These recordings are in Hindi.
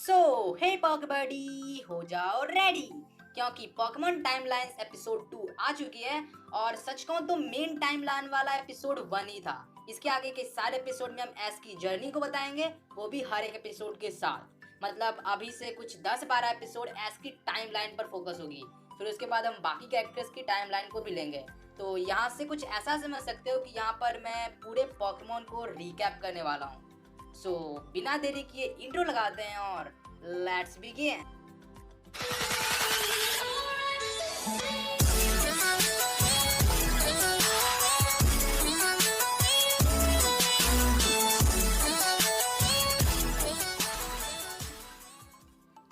हे पॉकबडी हो जाओ रेडी क्योंकि पोकेमॉन टाइमलाइंस एपिसोड 2 आ चुकी है। और सच कहूं तो मेन टाइमलाइन वाला एपिसोड 1 ही था। इसके आगे के सारे एपिसोड में हम एस की जर्नी को बताएंगे, वो भी हर एक एपिसोड के साथ। मतलब अभी से कुछ 10-12 एपिसोड एस की टाइमलाइन पर फोकस होगी, फिर उसके बाद हम बाकी कैरेक्टर्स की टाइमलाइन को भी लेंगे। तो यहाँ से कुछ ऐसा समझ सकते हो कि यहाँ पर मैं पूरे पोकेमॉन को रिकैप करने वाला हूँ। बिना देरी किए इंट्रो लगाते हैं और लेट्स बिगिन।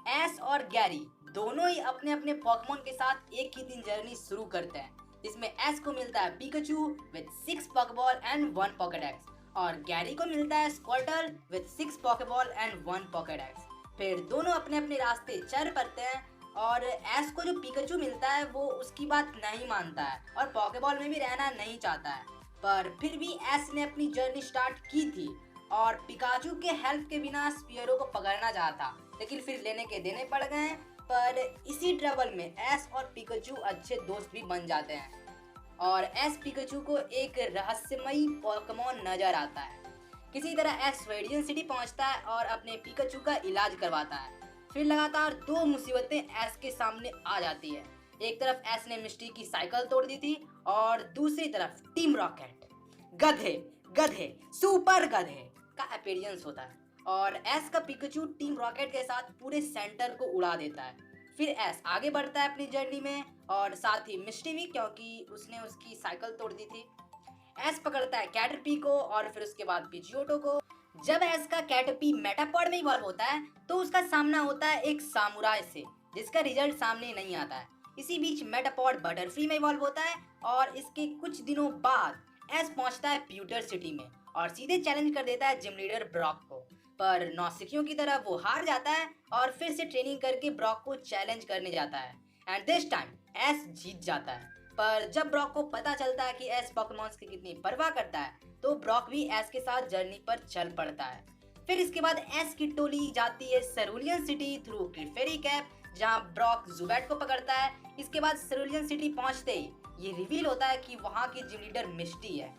एस और गैरी दोनों ही अपने अपने पोकेमॉन के साथ एक ही दिन जर्नी शुरू करते हैं, जिसमें एस को मिलता है पिकाचू विद 6 पॉकेबॉल एंड 1 पॉकेडेक्स और गैरी को मिलता है स्क्वार्टल विद 6 पॉकेबॉल एंड 1 पॉकेडेक्स। फिर दोनों अपने अपने रास्ते चल पड़ते हैं और एस को जो पिकाचू मिलता है वो उसकी बात नहीं मानता है और पॉकेबॉल में भी रहना नहीं चाहता है। पर फिर भी एस ने अपनी जर्नी स्टार्ट की थी और पिकाचू के हेल्प के बिना स्पीयरो को पकड़ना चाहता, लेकिन फिर लेने के देने पड़ गए। पर इसी ट्रबल में एस और पिकाचू अच्छे दोस्त भी बन जाते हैं और एस पिकाचू को एक रहस्यमयी पोकेमॉन नजर आता है। किसी तरह एस रेडियन सिटी पहुंचता है और अपने पिकाचू का इलाज करवाता है। फिर लगातार 2 मुसीबतें एस के सामने आ जाती है। एक तरफ एस ने मिस्टी की साइकिल तोड़ दी थी और दूसरी तरफ टीम रॉकेट गधे गधे सुपर गधे का अपीयरेंस होता है और एस का पिकाचू टीम रॉकेट के साथ पूरे सेंटर को उड़ा देता है। फिर एस आगे बढ़ता है अपनी जर्नी में और साथ ही मिस्टी भी, क्योंकि उसने उसकी साइकिल तोड़ दी थी। एस पकड़ता है कैटरपी को और फिर उसके बाद पिजियोटो को। जब एस का कैटरपी मेटापॉड में इवॉल्व होता है तो उसका सामना होता है एक सामुराई से, जिसका रिजल्ट सामने नहीं आता है। इसी बीच मेटापॉड बटरफ्री में इवॉल्व होता है और इसके कुछ दिनों बाद एस पहुंचता है प्यूटर सिटी में और सीधे चैलेंज कर देता है जिम लीडर ब्रॉक को। पर नौसिखियों की तरह वो हार जाता है और फिर से ट्रेनिंग करके ब्रॉक को चैलेंज करने जाता है एंड दिस टाइम एस जीत जाता है। पर जब ब्रॉक को पता चलता है कि एस पोकेमॉन्स की कितनी परवाह करता है तो ब्रॉक भी एस के साथ जर्नी पर चल पड़ता है। फिर इसके बाद एस की टोली जाती है सेरुलियन सिटी थ्रू क्लिफेरी कैप, जहां ब्रॉक जुबैट को पकड़ता है। इसके बाद सेरुलियन सिटी पहुंचते ही ये रिवील होता है कि वहां की जिम लीडर मिस्टी है।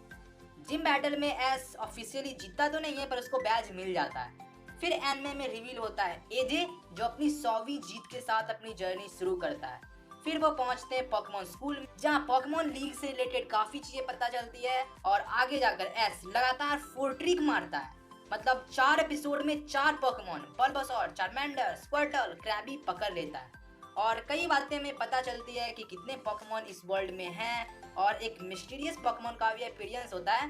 जिम बैटल में एस ऑफिशियली जीतता तो नहीं है पर उसको बैज मिल जाता है। फिर एनमे में रिवील होता है एजे, जो अपनी 100वीं जीत के साथ अपनी जर्नी शुरू करता है। फिर वो पहुंचते हैं पोकेमॉन स्कूल में, जहां पोकेमॉन लीग से रिलेटेड काफी चीजें पता चलती है और आगे जाकर एस लगातार 4 ट्रिक मारता है। मतलब 4 एपिसोड में 4 पोकेमॉन बल्बासोर, चार्मेंडर, स्क्वार्टल, क्रैबी पकड़ लेता है और कई बातें में पता चलती है कि कितने पोकेमॉन इस वर्ल्ड में हैं और एक मिस्टीरियस पोकेमॉन का भी अपीयरेंस होता है।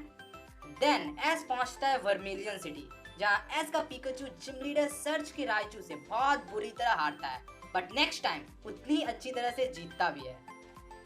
देन एस पहुंचता है वर्मिलियन सिटी, जहां एस का पिकाचू जिम लीडर सर्च के राइचू से बहुत बुरी तरह हारता है, बट नेक्स्ट टाइम उतनी अच्छी तरह से जीतता भी है।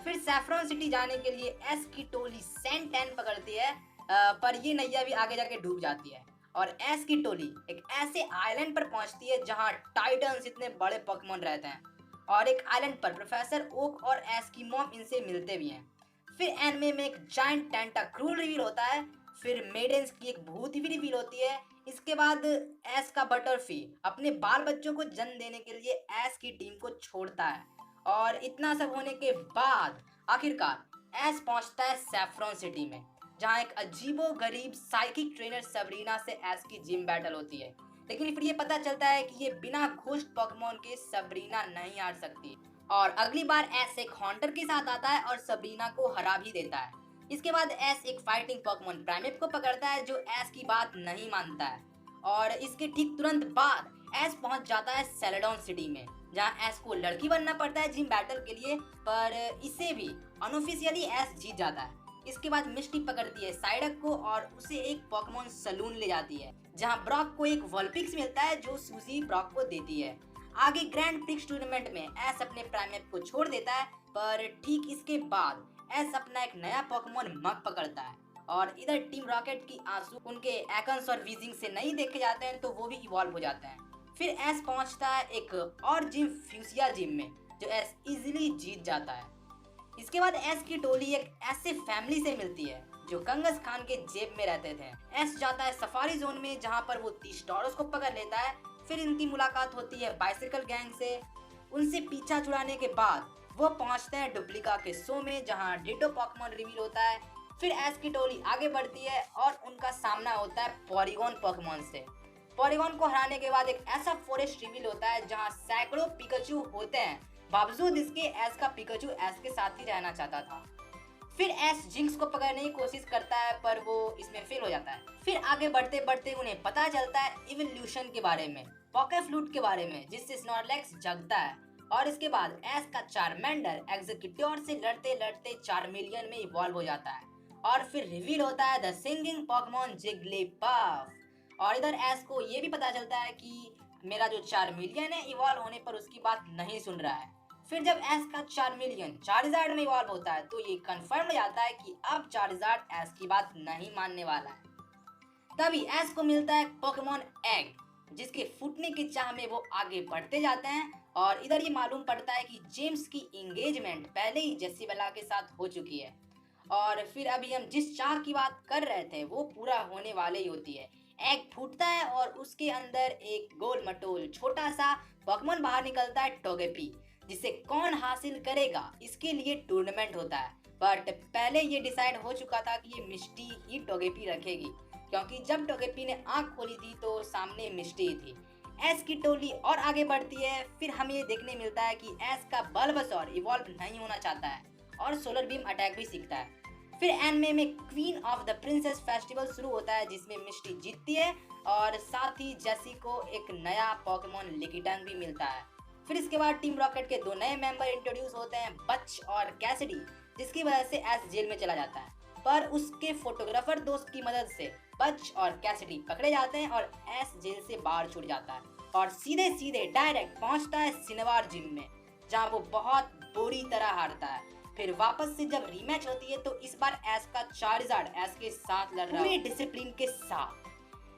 फिर सैफरॉन सिटी जाने के लिए एस की टोली सेंट पकड़ती है, पर ये नैया भी आगे जाके डूब जाती है और एस की टोली एक ऐसे आइलैंड पर पहुंचती है जहां टाइटन्स इतने बड़े पोकेमॉन रहते हैं और एक आइलैंड पर प्रोफेसर ओक और एस की मॉम इनसे मिलते भी हैं। फिर एनमे में एक जायंट टेंटाक्रूल रिवील होता है। फिर मेडेंस की एक भूत भी रिवील होती है। इसके बाद एस का बटरफ्री अपने बाल बच्चों को जन्म देने के लिए एस की टीम को छोड़ता है और इतना सब होने के बाद आखिरकार एस पहुंचता है सैफरॉन सिटी में, जहां एक अजीबो गरीब साइकिक ट्रेनर सबरीना से एस की जिम बैटल होती है। लेकिन फिर ये पता चलता है कि ये बिना घोस्ट पोकेमॉन के सबरीना नहीं हार सकती और अगली बार एस एक हॉन्टर के साथ आता है और सबरीना को हरा भी देता है। इसके बाद एस एक फाइटिंग पोकेमॉन प्राइमेप को पकड़ता है जो एस की बात नहीं मानता है और इसके ठीक तुरंत बाद एस पहुंच जाता है सेलेडॉन सिटी में, जहां एस को लड़की बनना पड़ता है जिम बैटल के लिए, पर इसे भी अनऑफिशियली एस जीत जाता है। इसके बाद मिस्टी पकड़ती है साइडक को और उसे एक पोकेमॉन सलून ले जाती है, जहां ब्रॉक को एक वॉलपिक्स मिलता है जो सूजी ब्रॉक को देती है। आगे ग्रैंड प्रिक्स टूर्नामेंट में एस अपने प्राइमेप को छोड़ देता है, पर ठीक इसके बाद एस अपना एक नया पोकेमॉन मग पकड़ता है और इधर टीम रॉकेट की आंसू उनके एकन्स और वीजिंग से नहीं देखे जाते हैं तो वो भी इवॉल्व हो जाते हैं। फिर एस पहुंचता है एक और जिम फ्यूसिया जिम में, जो एस इजीली जीत जाता है। इसके बाद एस की टोली एक ऐसे फैमिली से मिलती है जो कंगस खान के जेब में रहते थे। एस जाता है सफारी जोन में, जहां पर वो 30 टॉरस को पकड़ लेता है। फिर इनकी मुलाकात होती है बाइसिकल गैंग से। उनसे पीछा छुड़ाने के बाद वो पहुंचते हैं डुप्लिका के शो में, जहां डिटो पॉकेमॉन रिवील होता है। फिर एस की टोली आगे बढ़ती है और उनका सामना होता है पॉलीगॉन पॉकेमॉन से। पॉलीगॉन को हराने के बाद एक ऐसा फॉरेस्ट रिवील होता है जहां सैकड़ों पिकाचू होते हैं, बावजूद इसके एस का पिकाचू एस के साथ ही रहना चाहता था। फिर एस जिंक्स को पकड़ने की कोशिश करता है पर वो इसमें फेल हो जाता है। फिर आगे बढ़ते बढ़ते उन्हें पता चलता है इवोल्यूशन के बारे में, पॉकेफ्लूट के बारे में, जिससे स्नॉर्लेक्स जगता है। और इसके बाद एस का चारमेंडर एग्जीक्यूटिव से लड़ते लड़ते चारमिलियन में इवॉल्व हो जाता है। और फिर रिवील होता है द सिंगिंग पॉकेमॉन जिग्लीपफ। और इधर एस को ये भी पता चलता है कि मेरा जो चारमिलियन है इवॉल्व होने पर उसकी बात नहीं सुन रहा है। फिर जब एस का चारमिलियन चार्जार्ड में इवॉल्व होता है तो ये कंफर्म हो जाता है कि अब चार्जार्ड एस की बात नहीं मानने वाला है। तभी एस को मिलता है पोकेमॉन एग, जिसके फूटने की चाह में वो आगे बढ़ते जाते हैं। और इधर ये मालूम पड़ता है कि जेम्स की एंगेजमेंट पहले ही जेसिबेला के साथ हो चुकी है। और फिर अभी हम जिस चाह की बात कर रहे थे वो पूरा होने वाले ही होती है। एग फूटता है और उसके अंदर एक गोल मटोल छोटा सा पोकेमॉन बाहर निकलता है, टोगेपी, जिसे कौन हासिल करेगा इसके लिए टूर्नामेंट होता है। बट पहले ये डिसाइड हो चुका था कि ये मिस्टी ही टोगेपी रखेगी, क्योंकि जब टोगेपी ने आंख खोली थी तो सामने मिस्टी थी। एस की टोली और आगे बढ़ती है। फिर हमें ये देखने मिलता है कि एस का बल्बासोर इवॉल्व नहीं होना चाहता है और सोलर बीम अटैक भी सीखता है। फिर एनमे में queen of the princess festival शुरू होता है, जिसमें मिस्टी जीतती है और साथ ही जेसी को एक नया पोकेमॉन लिकिटंग भी मिलता है। फिर इसके बाद टीम रॉकेट के दो नए मेंबर इंट्रोड्यूस होते हैं, बच और कैसिडी, जिसकी वजह से एस जेल में चला जाता है। पर उसके फोटोग्राफर दोस्त की मदद से बच और कैसिडी पकड़े जाते हैं और एस जेल से बाहर छूट जाता है और सीधे सीधे डायरेक्ट पहुंचता है सिनेवार जिम में, जहां वो बहुत बुरी तरह हारता है। फिर वापस से जब रीमैच होती है तो इस बार एस का चार्जार्ड एस के साथ लड़ रहा है पूरे डिसिप्लिन के साथ।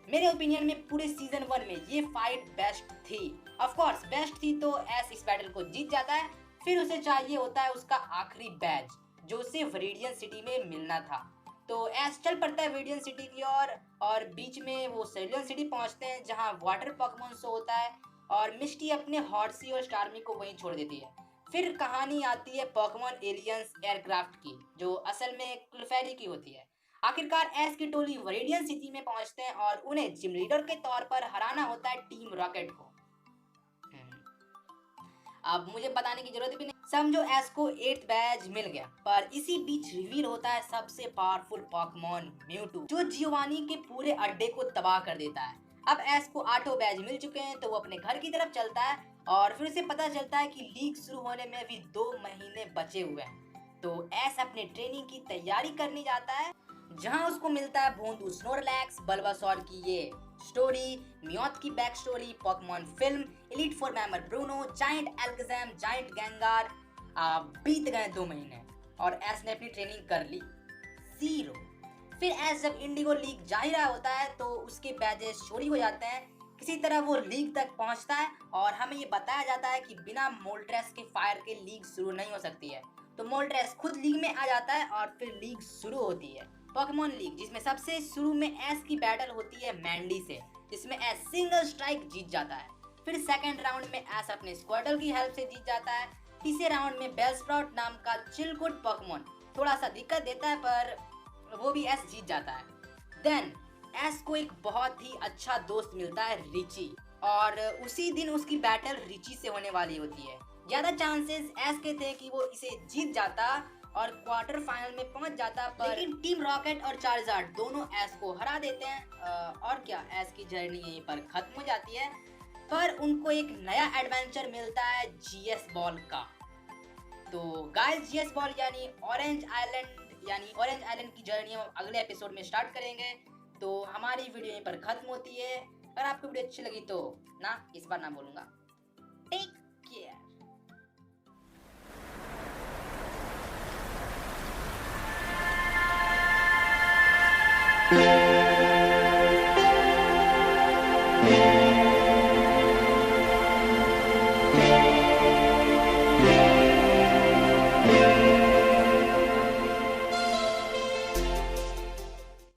मेरे ओपिनियन में पूरे सीजन 1 में ये फाइट बेस्ट थी। ऑफ कोर्स बेस्ट थी तो एस इस बैटल को जीत जाता है। फिर उसे चाहिए होता है उसका आखिरी बैज, जो उसे वरीडियन सिटी में मिलना था। तो एस चल पड़ता है वरीडियन सिटी की ओर और बीच में वो सेरिलियन सिटी पहुंचते हैं, जहां वाटर पोकेमॉन शो होता है और मिस्टी अपने हॉर्सी और स्टार्मी को वहीं छोड़ देती है। फिर कहानी आती है पोकेमॉन एलियंस एयरक्राफ्ट की, जो असल में क्लफेरी की होती है। आखिरकार एस की टोली वरीडियन सिटी में पहुंचते हैं और उन्हें जिम लीडर के तौर पर हराना होता है टीम रॉकेट को। अब मुझे बताने की जरूरत भी नहीं, समझो एस को 8th बैज मिल गया। पर इसी बीच रिवील होता है सबसे पावरफुल पोकेमॉन म्यूटू, जो जियोवानी के पूरे अड्डे को तबाह कर देता है। अब एस को 8 बैज मिल चुके हैं तो वो अपने घर की तरफ चलता है और फिर उसे पता चलता है कि लीग शुरू होने में अभी 2 महीने बचे हुए हैं। तो एस अपने ट्रेनिंग की तैयारी करने जाता है, जहां उसको मिलता है भोंदू स्नोरलैक्स, बल्बासोर की ये स्टोरी, मियोथ की back story, Pokemon film, elite four member Bruno, giant Alakazam, giant Gengar. बीत गए 2 महीने और एस ने अपनी ट्रेनिंग कर ली 0। फिर एस जब इंडिगो लीग जा ही रहा होता है तो उसके बैजेस चोरी हो जाते हैं। किसी तरह वो लीग तक पहुंचता है और हमें ये बताया जाता है कि बिना मोल्ट्रेस के फायर के लीग शुरू नहीं हो सकती है। तो मोल्ट्रेस खुद लीग में आ जाता है और फिर लीग शुरू होती है, पोकेमॉन लीग, जिसमें सबसे शुरू में एस की बैटल होती है मैंडी से, जिसमें एस सिंगल स्ट्राइक जीत जाता है। फिर सेकंड राउंड में एस अपने स्क्वाडल की हेल्प से जीत जाता है। तीसरे राउंड में बेलस्प्राउट नाम का चिलकुट पोकेमॉन थोड़ा सा दिक्कत देता है पर वो भी एस जीत जाता है। देन एस को एक बहुत ही अच्छा दोस्त मिलता है, रिची, और उसी दिन उसकी बैटल रिची से होने वाली होती है। ज्यादा चांसेस एस के थे कि वो इसे जीत जाता और क्वार्टर फाइनल में पहुंच जाता, पर लेकिन टीम रॉकेट और चार्जार्ड दोनों एस को हरा देते हैं। और क्या, एस की जर्नी यहीं पर खत्म हो जाती है। पर उनको एक नया एडवेंचर मिलता है जीएस बॉल का। तो गाइस, जीएस बॉल यानी ऑरेंज आइलैंड की जर्नी हम अगले एपिसोड में स्टार्ट करेंगे। तो हमारी वीडियो यहीं पर खत्म होती है। अगर आपको वीडियो अच्छी लगी तो इस बार ना बोलूंगा, टेक केयर।